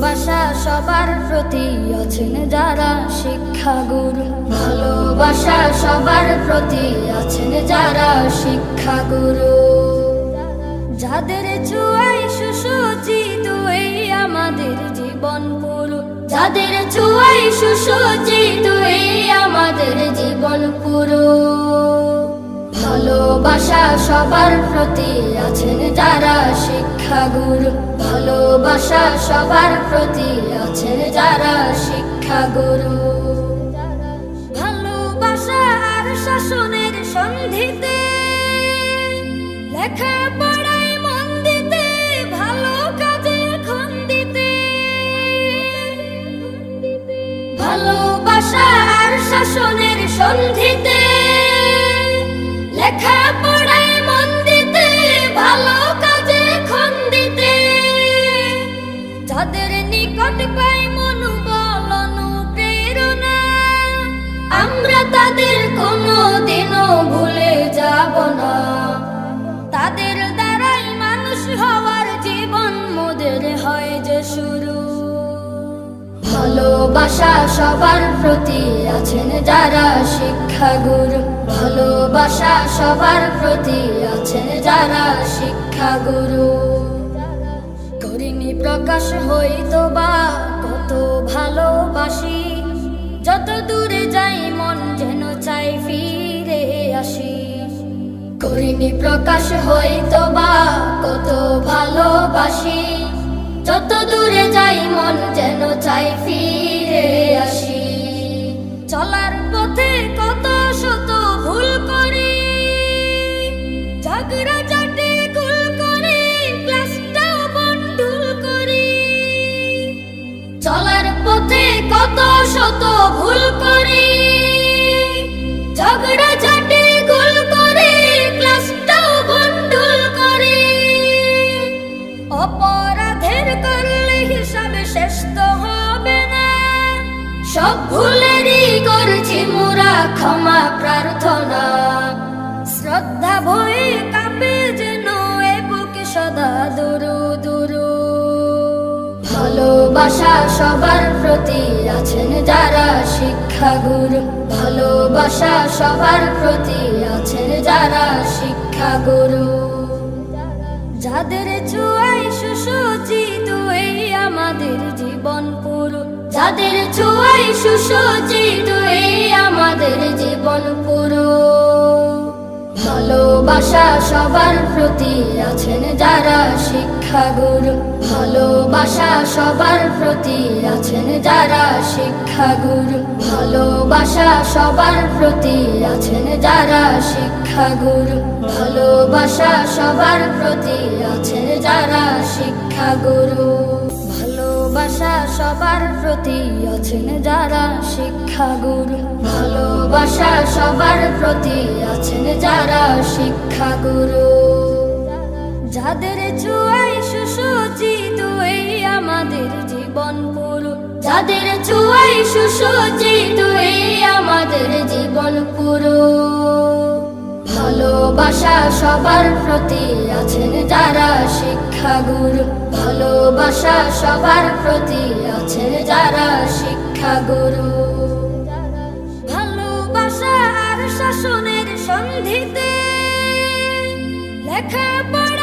ভালোবাসা সবার প্রতি আছেন যারা শিক্ষাগুরু। ভালোবাসা সবার প্রতি আছেন যারা শিক্ষাগুরু। যাদের ছোঁয়ায় সুসজ্জিত এই আমাদের জীবন পুরো, যাদের ছোঁয়ায় সুসজ্জিত এই আমাদের জীবন পুরো। ভালোবাসা সবার প্রতি আছেন যারা শিক্ষাগুরু। ভালোবাসা সবার প্রতি আছেন যারা শিক্ষাগুরু। ভালোবাসা আর শাসনের সন্ধিতে লেখাপড়ায় মন দিতে, ভালো কাজে খন দিতে। ভালোবাসা আর শাসনের সন্ধিতে লেখাপড়ায় মন দিতে, ভালো কাজে খন দিতে। যাদের নিকট পাই মনোবল অনুপ্রেরণা, আমরা তাদের কোনোদিনও ভুলে যাব না। তাদের দ্বারাই মানুষ হওয়ার জীবন মোদের হয় যে শুরু। ভালোবাসা সবার প্রতি আছেন যারা শিক্ষাগুরু। ভালোবাসা সবার প্রতি আছেন যারা শিক্ষাগুরু। করিনি প্রকাশ হইতো বা কত ভালোবাসি, যত দূরে যাই মন যেন চাই ফিরে আসি। করিনি প্রকাশ হইতো বা কত ভালোবাসি, যত দূরে যাই মন যেন চাই ফিরে আসি। চলার পথে কত শত ভুল করি, ঝগড়া ঝাঁটি গুল করি, ক্লাসটাও বন্ডুল করি। চলার পথে কত শত ভুল করি, ঝগড়া ঝাঁটি গুল করি, ক্লাসটাও বন্ডুল করি। অপরাধের করলে হিসাবে শেষ তো হবে না, সব ভুলেরই করছি মোরা ক্ষমা প্রার্থনা। শ্রদ্ধা ভয়ে কাঁপে যেন এ বুকে সদা দুরু দুরু। ভালোবাসা সবার প্রতি আছেন যারা শিক্ষাগুরু। ভালোবাসা সবার প্রতি আছেন যারা শিক্ষাগুরু। যাদের ছোঁয়ায় সুসজ্জিত এই আমাদের জীবন পুরো, যাদের ছোঁয়ায় সুসজ্জিত এই আমাদের জীবন পুরো। ভালোবাসা সবার প্রতি আছেন যারা শিক্ষাগুরু। ভালোবাসা সবার প্রতি আছেন যারা শিক্ষাগুরু। ভালোবাসা সবার প্রতি আছেন যারা শিক্ষাগুরু। ভালোবাসা সবার প্রতি আছেন যারা শিক্ষাগুরু। ভালোবাসা সবার প্রতি আছেন যারা শিক্ষাগুরু। ভালোবাসা সবার প্রতি আছেন যারা শিক্ষাগুরু। যাদের ছোঁয়ায় সুসজ্জিত এই আমাদের জীবন পুরো, যাদের ছোঁয়ায় সুসজ্জিত এই আমাদের জীবন পুরো। ভালোবাসা সবার প্রতি আছেন যারা শিক্ষাগুরু। ভালোবাসা সবার প্রতি আছেন যারা শিক্ষাগুরু। ভালোবাসা আর শাসনের সন্ধিতে লেখাপড়া